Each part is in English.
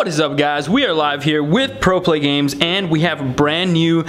What is up, guys? We are live here with Pro Play Games, and we have a brand new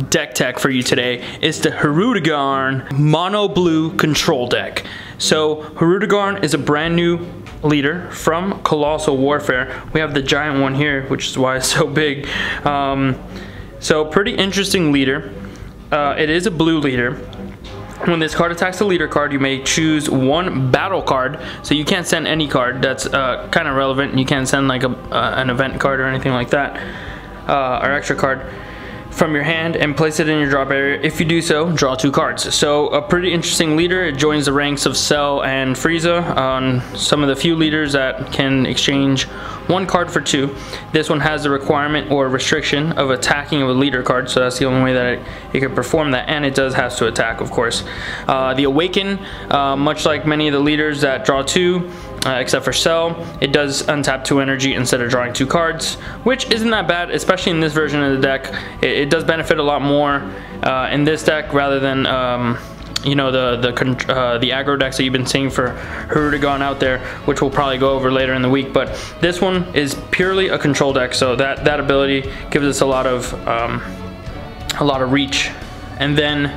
deck tech for you today. It's the Hirudegarn Mono Blue Control Deck. So Hirudegarn is a brand new leader from Colossal Warfare. We have the giant one here, which is why it's so big. So pretty interesting leader. It is a blue leader. When this card attacks the leader card, you may choose one battle card. So you can't send any card. That's kind of relevant. You can't send like an event card or anything like that, or extra card from your hand and place it in your drop area. If you do so, draw 2 cards. So a pretty interesting leader. It joins the ranks of Cell and Frieza on some of the few leaders that can exchange 1 card for 2. This one has the requirement or restriction of attacking of a leader card, so that's the only way that it can perform that, and it does have to attack, of course. The Awaken, much like many of the leaders that draw 2, except for Cell, it does untap 2 energy instead of drawing 2 cards, which isn't that bad, especially in this version of the deck. It does benefit a lot more in this deck rather than you know, the aggro decks that you've been seeing for Hirudegarn out there, which we'll probably go over later in the week. But this one is purely a control deck, so that ability gives us a lot of reach. And then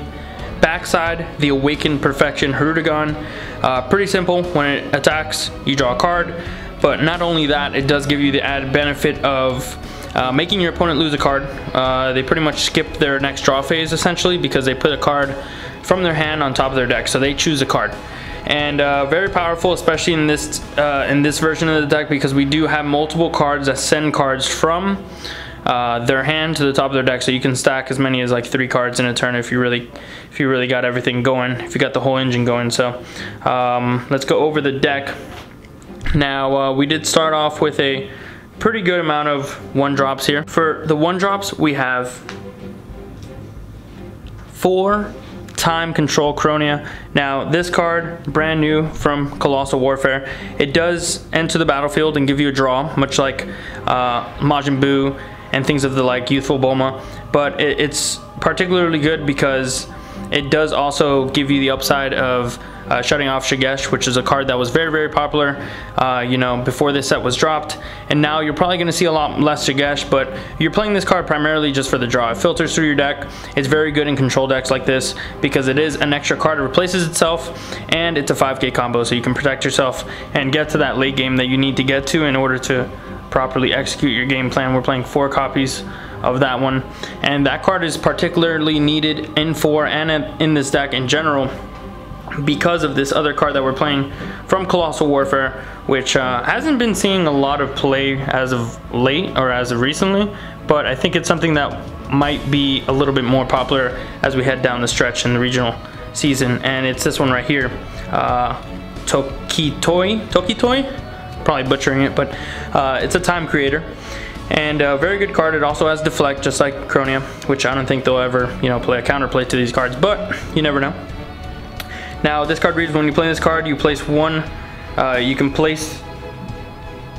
backside, the Awakened Perfection Hirudegarn, pretty simple. When it attacks, you draw a card, but not only that, it does give you the added benefit of making your opponent lose a card. They pretty much skip their next draw phase essentially, because they put a card from their hand on top of their deck, so they choose a card. And very powerful, especially in this version of the deck, because we do have multiple cards that send cards from their hand to the top of their deck, so you can stack as many as like 3 cards in a turn if you really got everything going, if you got the whole engine going. So let's go over the deck. Now we did start off with a pretty good amount of 1-drops here. For the 1-drops, we have 4 Time Control Cronia. Now this card, brand new from Colossal Warfare, it does enter the battlefield and give you a draw, much like Majin Buu and things of the like, Youthful Bulma, but it's particularly good because it does also give you the upside of shutting off Shigesh, which is a card that was very popular you know, before this set was dropped, and now you're probably going to see a lot less Shigesh, but you're playing this card primarily just for the draw. It filters through your deck. It's very good in control decks like this because it is an extra card. It replaces itself, and it's a 5k combo, so you can protect yourself and get to that late game that you need to get to in order to properly execute your game plan. We're playing 4 copies of that one, and that card is particularly needed in 4 and in this deck in general because of this other card that we're playing from Colossal Warfare, which hasn't been seeing a lot of play as of late or as of recently, but I think it's something that might be a little bit more popular as we head down the stretch in the regional season. And it's this one right here, Tokitoi, probably butchering it, but it's a time creator and a very good card. It also has deflect, just like Cronia, which I don't think they'll ever, you know, play a counterplay to these cards, but you never know. Now this card reads, when you play this card, you place 1, you can place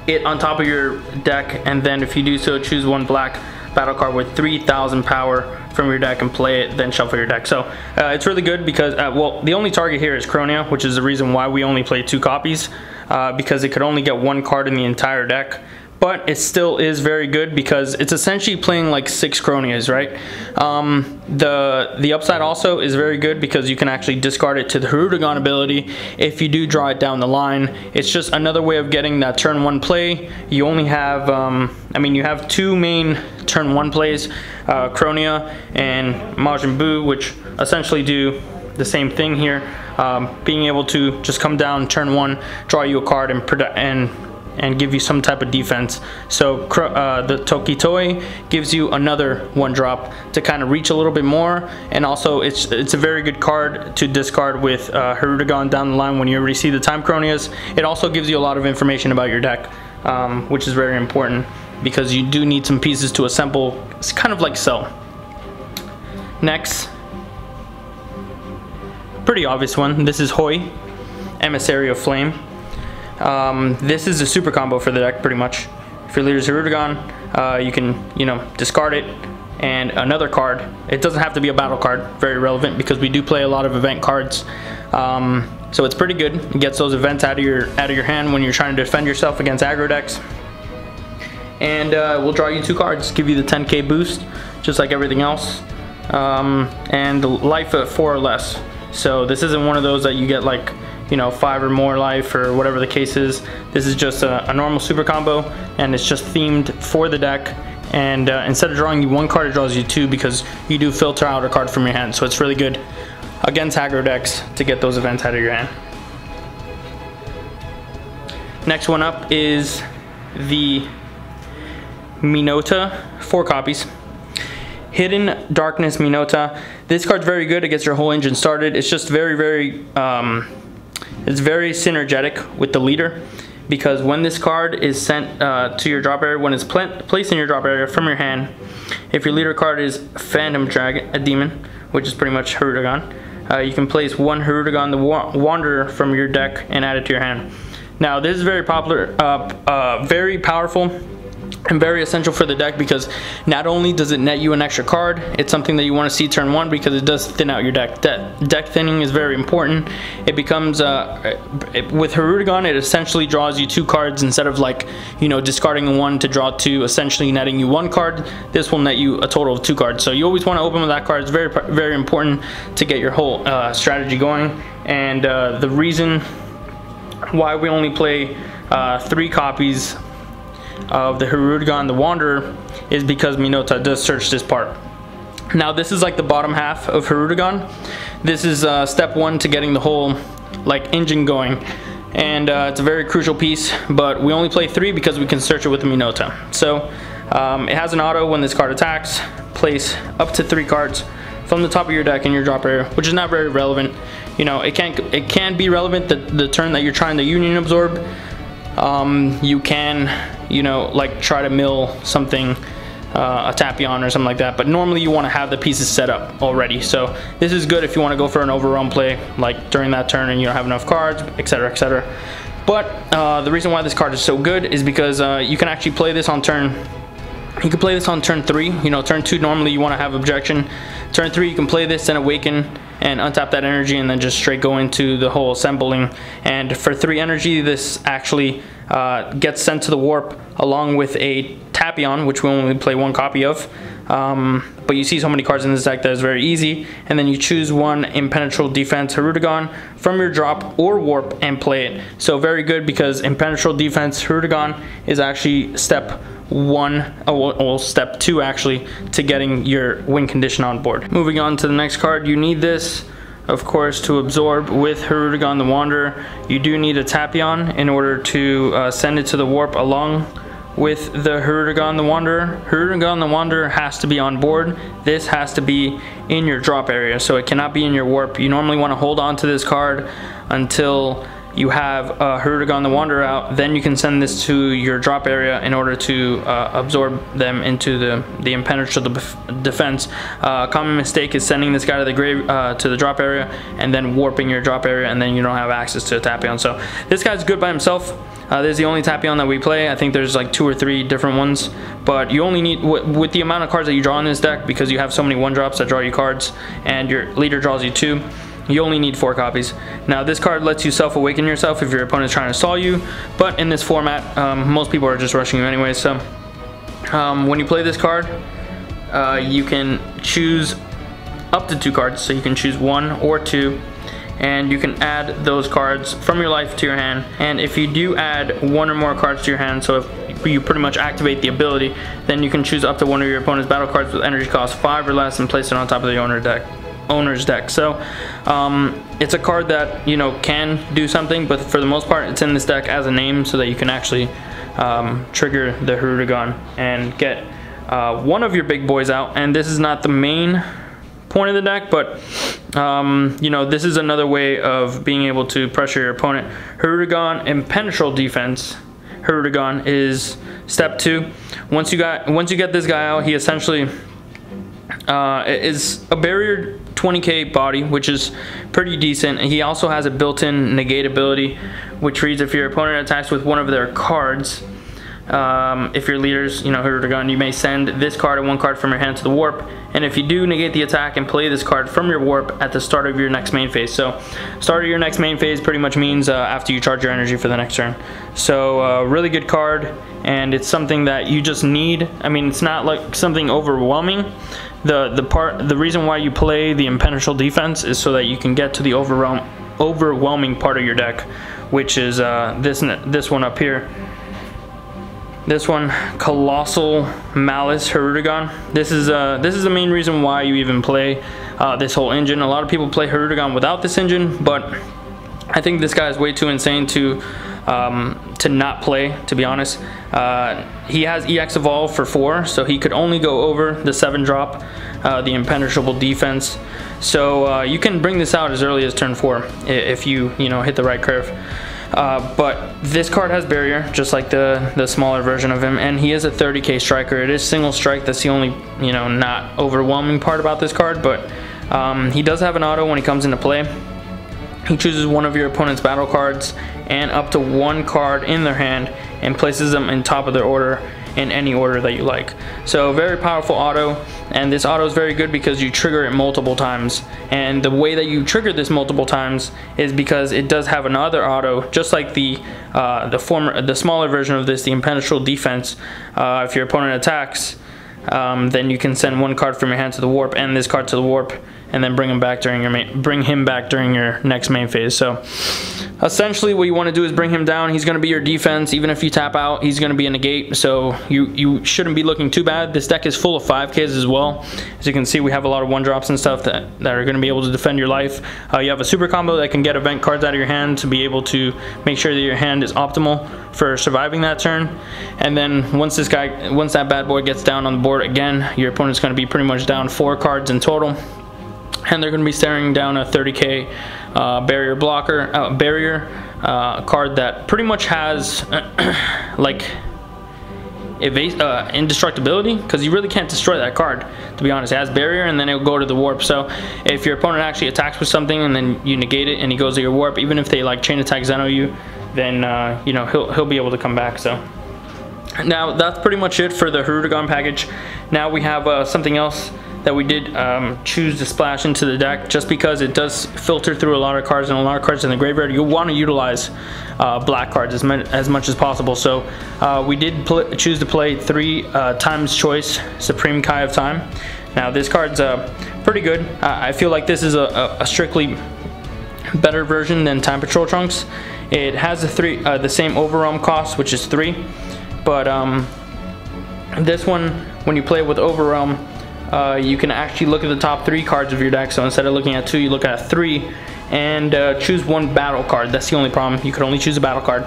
it on top of your deck, and then if you do so, choose 1 black battle card with 3,000 power from your deck and play it, then shuffle your deck. So it's really good because, well, the only target here is Cronia, which is the reason why we only play 2 copies, because it could only get 1 card in the entire deck. But it still is very good because it's essentially playing like 6 Cronias, right? The upside also is very good because you can actually discard it to the Hirudegarn ability if you do draw it down the line. It's just another way of getting that turn 1 play. You only have, I mean, you have 2 main turn 1 plays, Cronia and Majin Buu, which essentially do the same thing here. Being able to just come down turn 1, draw you a card, and give you some type of defense. So the Tokitoi gives you another 1-drop to kind of reach a little bit more, and also it's a very good card to discard with Hirudegarn down the line when you already see the time Cronias. It also gives you a lot of information about your deck, which is very important because you do need some pieces to assemble. It's kind of like Cell. Next, pretty obvious one. This is Hoi, Emissary of Flame. This is a super combo for the deck, pretty much. If your leader is Hirudegarn, you can, you know, discard it and another card. It doesn't have to be a battle card, very relevant because we do play a lot of event cards. So it's pretty good. It gets those events out of your hand when you're trying to defend yourself against aggro decks. and we'll draw you 2 cards, give you the 10k boost, just like everything else, and life at 4 or less. So this isn't one of those that you get like, you know, 5 or more life or whatever the case is. This is just a normal super combo, and it's just themed for the deck. And instead of drawing you 1 card, it draws you 2, because you do filter out a card from your hand. So it's really good against aggro decks to get those events out of your hand. Next one up is the Minota, 4 copies. Hidden Darkness Minota. This card's very good. It gets your whole engine started. It's just very it's very synergetic with the leader, because when this card is sent to your drop area, when it's placed in your drop area from your hand, if your leader card is Phantom Dragon, a demon, which is pretty much Hirudegarn, you can place 1 Hirudegarn the Wanderer from your deck and add it to your hand. Now this is very popular, very powerful, and very essential for the deck, because not only does it net you an extra card, it's something that you want to see turn 1, because it does thin out your deck. Deck thinning is very important. It becomes with Hirudegarn, it essentially draws you 2 cards instead of, like, you know, discarding 1 to draw 2, essentially netting you 1 card. This will net you a total of 2 cards. So you always want to open with that card. It's very important to get your whole strategy going. And the reason why we only play 3 copies of the Hirudegarn the Wanderer is because Minota does search this part. Now this is like the bottom half of Hirudegarn. This is step 1 to getting the whole like engine going, and it's a very crucial piece, but we only play 3 because we can search it with the Minota. So it has an auto when this card attacks, place up to 3 cards from the top of your deck in your drop area, which is not very relevant. You know, it can be relevant the turn that you're trying to Union Absorb. You can, you know, like try to mill something, a Tapion or something like that, but normally you want to have the pieces set up already. So this is good if you want to go for an overrun play, like during that turn and you don't have enough cards, etc, etc. But the reason why this card is so good is because you can actually play this on turn. You can play this on turn 3. You know, turn 2 normally you want to have objection. Turn 3 you can play this and awaken and untap that energy, and then just straight go into the whole assembling. And for 3 energy, this actually gets sent to the warp along with a Tapion, which we only play 1 copy of. But you see so many cards in this deck that is very easy. And then you choose 1 Impenetrable Defense Hirudegarn from your drop or warp and play it. So very good, because Impenetrable Defense Hirudegarn is actually step 1, well, step 2 actually, to getting your win condition on board. Moving on to the next card, you need this, of course, to absorb with Hirudegarn the Wanderer. You do need a Tapion in order to send it to the warp along with the Hirudegarn the Wanderer. Hirudegarn the Wanderer has to be on board. This has to be in your drop area, so it cannot be in your warp. You normally want to hold on to this card until you have Hirudegarn the Wanderer out. Then you can send this to your drop area in order to absorb them into the Impenetrable Defense. Common mistake is sending this guy to the grave, to the drop area, and then warping your drop area, and then you don't have access to a Tapion. So this guy's good by himself. This is the only Tapion that we play. I think there's like 2 or 3 different ones, but you only need, with the amount of cards that you draw in this deck, because you have so many 1-drops that draw you cards, and your leader draws you 2, you only need 4 copies. Now this card lets you self-awaken yourself if your opponent's trying to stall you, but in this format, most people are just rushing you anyway. So when you play this card, you can choose up to 2 cards, so you can choose 1 or 2, and you can add those cards from your life to your hand. And if you do add 1 or more cards to your hand, so if you pretty much activate the ability, then you can choose up to 1 of your opponent's battle cards with energy cost 5 or less and place it on top of the owner's deck. So it's a card that, you know, can do something, but for the most part it's in this deck as a name, so that you can actually trigger the Hirudegarn and get 1 of your big boys out. And this is not the main point of the deck, but you know, this is another way of being able to pressure your opponent. Hirudegarn Impenetrable Defense Hirudegarn is step 2. Once you get this guy out, he essentially is a barrier 20k body, which is pretty decent. He also has a built-in negate ability, which reads if your opponent attacks with 1 of their cards, if your leader's, you know, Hirudegarn, you may send this card and 1 card from your hand to the warp, and if you do, negate the attack and play this card from your warp at the start of your next main phase. So start of your next main phase pretty much means after you charge your energy for the next turn. So really good card, and it's something that you just need. I mean, it's not like something overwhelming. The reason why you play the Impenetrable defense is so that you can get to the overwhelming part of your deck, which is this one up here. This one, Colossal Malice Hirudegarn. This is the main reason why you even play this whole engine. A lot of people play Hirudegarn without this engine, but I think this guy is way too insane to not play, to be honest. He has EX Evolve for 4, so he could only go over the 7-drop, the Impenetrable defense. So you can bring this out as early as turn 4 if you hit the right curve. But this card has barrier, just like the smaller version of him, and he is a 30k striker. It is single strike. That's the only not overwhelming part about this card, but he does have an auto when he comes into play. He chooses one of your opponent's battle cards and up to 1 card in their hand and places them in top of their order in any order that you like. So very powerful auto, and this auto is very good because you trigger it multiple times, and the way that you trigger this multiple times is because it does have another auto, just like the smaller version of this, the Impenetrable defense. If your opponent attacks, then you can send 1 card from your hand to the warp and this card to the warp, and then bring him back during your next main phase. So essentially what you want to do is bring him down. He's going to be your defense. Even if you tap out, he's going to be a negate, so you shouldn't be looking too bad. This deck is full of 5Ks as well. As you can see, we have a lot of 1-drops and stuff that are going to be able to defend your life. You have a super combo that can get event cards out of your hand to be able to make sure that your hand is optimal for surviving that turn. And then once that bad boy gets down on the board again, your opponent's going to be pretty much down 4 cards in total, and they're going to be staring down a 30k barrier card that pretty much has like indestructibility, because you really can't destroy that card, to be honest. It has barrier, and then it'll go to the warp. So if your opponent actually attacks with something and then you negate it and he goes to your warp, even if they like chain attack Zeno you, then he'll be able to come back. So now that's pretty much it for the Hirudegarn package. Now we have something else that we did choose to splash into the deck, just because it does filter through a lot of cards, and a lot of cards in the graveyard. You'll want to utilize black cards as much as possible. So we did choose to play 3 times choice Supreme Kai of Time. Now this card's pretty good. I feel like this is a strictly better version than Time Patrol Trunks. It has the same overwhelm cost, which is 3, but this one, when you play with overwhelm, you can actually look at the top 3 cards of your deck. So instead of looking at 2, you look at 3 and choose 1 battle card. That's the only problem. You could only choose a battle card.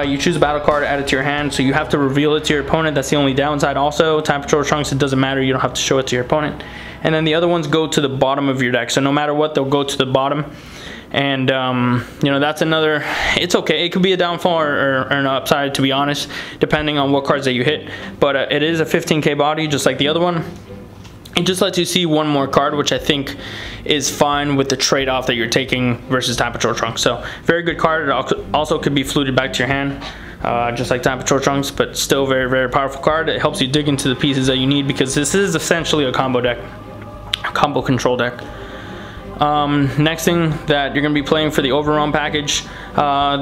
You choose a battle card, add it to your hand, so you have to reveal it to your opponent. That's the only downside. Also, Time Patrol Trunks, it doesn't matter. You don't have to show it to your opponent. And then the other ones go to the bottom of your deck. So no matter what, they'll go to the bottom. And that's another, it's okay. It could be a downfall or an upside, to be honest, depending on what cards that you hit. But it is a 15k body, just like the other one. It just lets you see 1 more card, which I think is fine with the trade-off that you're taking versus Time Patrol Trunks. So very good card. It also could be fluted back to your hand, just like Time Patrol Trunks, but still very, very powerful card. It helps you dig into the pieces that you need, because this is essentially a combo deck, a combo control deck. Next thing that you're going to be playing for the Overwhelm package,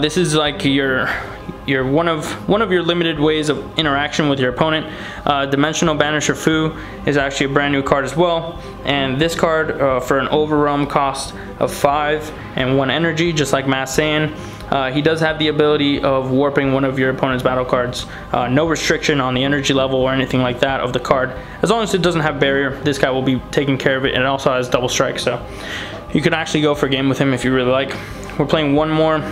this is like your one of your limited ways of interaction with your opponent. Dimensional Banisher Fu is actually a brand new card as well, and this card for an Overwhelm cost of 5 and 1 energy, just like Mass Saiyan. He does have the ability of warping one of your opponent's battle cards. No restriction on the energy level or anything like that of the card. As long as it doesn't have barrier, this guy will be taking care of it, and it also has double strike, so you can actually go for a game with him if you really like. We're playing 1 more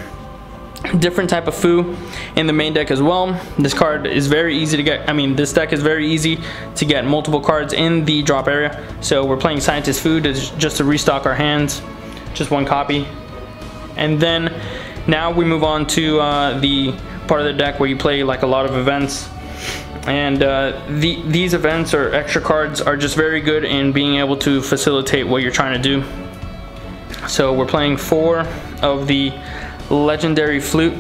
different type of Fu in the main deck as well. This card is very easy to get. This deck is very easy to get multiple cards in the drop area. So we're playing Scientist Fu just to restock our hands, just 1 copy. And then now we move on to the part of the deck where you play like a lot of events. And these events or extra cards are just very good in being able to facilitate what you're trying to do. So we're playing 4 of the Legendary Flute.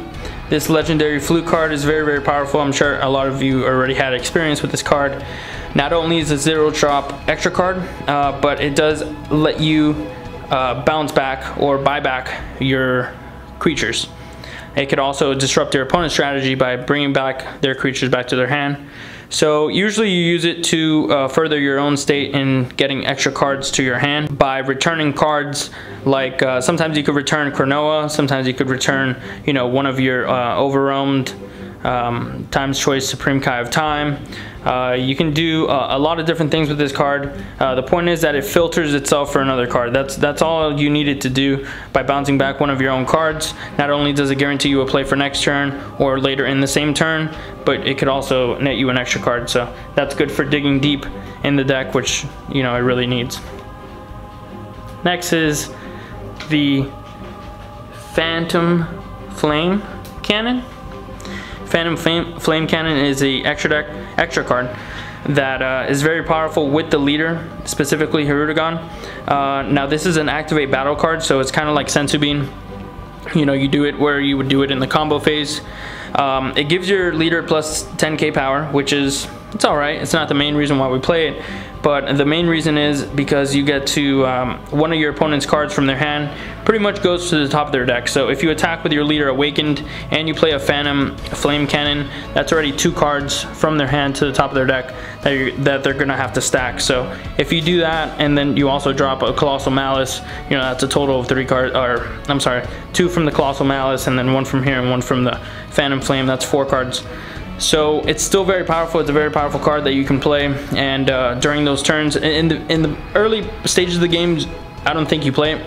This Legendary Flute card is very, very powerful. I'm sure a lot of you already had experience with this card. Not only is it a 0-drop extra card, but it does let you bounce back or buy back your creatures. It could also disrupt their opponent's strategy by bringing back their creatures back to their hand. So usually you use it to further your own state in getting extra cards to your hand by returning cards. Like sometimes you could return Cronoa, sometimes you could return, you know, one of your overwhelmed Time's Choice Supreme Kai of Time. You can do a lot of different things with this card. The point is that it filters itself for another card. That's all you needed to do by bouncing back one of your own cards. Not only does it guarantee you a play for next turn or later in the same turn, but it could also net you an extra card. So that's good for digging deep in the deck, which, you know, it really needs. Next is the Phantom Flame Cannon. Phantom Flame Cannon is a extra card that is very powerful with the leader, specifically Hirudegarn. Now this is an activate battle card, so it's kind of like Senzu Bean. You know, you do it where you would do it in the combo phase. It gives your leader plus 10k power, which is, it's alright. It's not the main reason why we play it, but the main reason is because you get to one of your opponent's cards from their hand pretty much goes to the top of their deck. So if you attack with your leader awakened and you play a Phantom Flame Cannon, that's already 2 cards from their hand to the top of their deck that they're gonna have to stack. So if you do that and then you also drop a Colossal Malice, you know, that's a total of 3 cards, or I'm sorry, 2 from the Colossal Malice and then 1 from here and 1 from the Phantom Flame. That's 4 cards. So it's still very powerful. It's a very powerful card that you can play, and during those turns in the early stages of the game, I don't think you play it.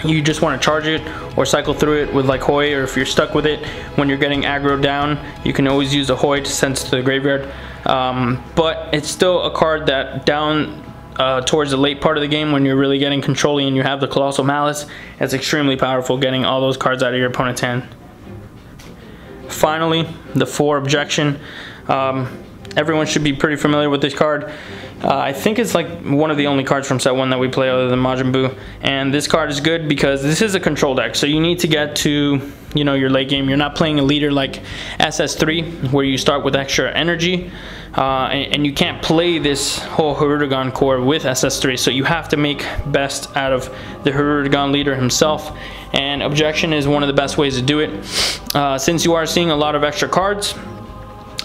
You just want to charge it or cycle through it with like Hoi, or if you're stuck with it when you're getting aggro down, you can always use a Hoi to send to the graveyard. But it's still a card that down towards the late part of the game, when you're really getting controlling and you have the Colossal Malice, it's extremely powerful, getting all those cards out of your opponent's hand. Finally, the 4 Objection. Everyone should be pretty familiar with this card. I think it's like one of the only cards from set 1 that we play other than Majin Buu. And this card is good because this is a control deck, so you need to get to, you know, your late game. You're not playing a leader like SS3 where you start with extra energy, and you can't play this whole Hirudegarn core with SS3, so you have to make best out of the Hirudegarn leader himself. And Objection is one of the best ways to do it. Since you are seeing a lot of extra cards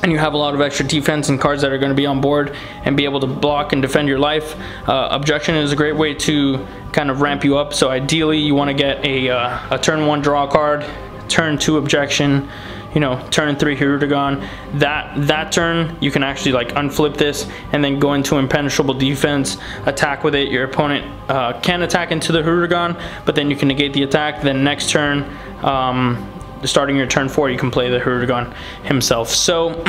and you have a lot of extra defense and cards that are going to be on board and be able to block and defend your life, Objection is a great way to kind of ramp you up. So ideally you want to get a turn 1 draw card, turn 2 Objection, you know, turn 3 Hirudegarn. That turn you can actually like unflip this and then go into Impenetrable defense, attack with it. Your opponent can attack into the Hirudegarn, but then you can negate the attack. Then next turn, starting your turn 4, you can play the Hirudegarn himself. So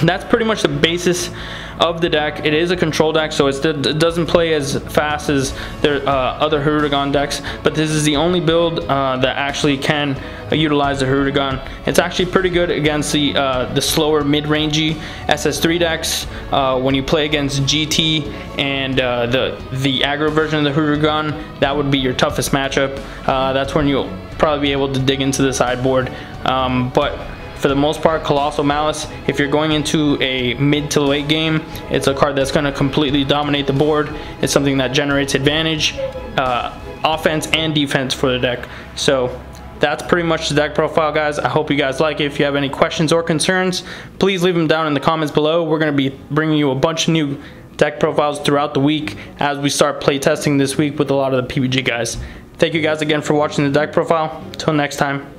that's pretty much the basis of the deck. It is a control deck, so it doesn't play as fast as their other Hirudegarn decks, but this is the only build that actually can utilize the Hirudegarn. It's actually pretty good against the slower mid-rangey SS3 decks. When you play against GT and the aggro version of the Hirudegarn, that would be your toughest matchup. That's when you'll probably be able to dig into the sideboard. But for the most part, Colossal Malice, if you're going into a mid to late game, it's a card that's going to completely dominate the board. It's something that generates advantage, offense and defense for the deck. So that's pretty much the deck profile, guys. I hope you guys like it. If you have any questions or concerns, please leave them down in the comments below. We're going to be bringing you a bunch of new deck profiles throughout the week as we start playtesting this week with a lot of the PBG guys. Thank you guys again for watching the deck profile. Till next time.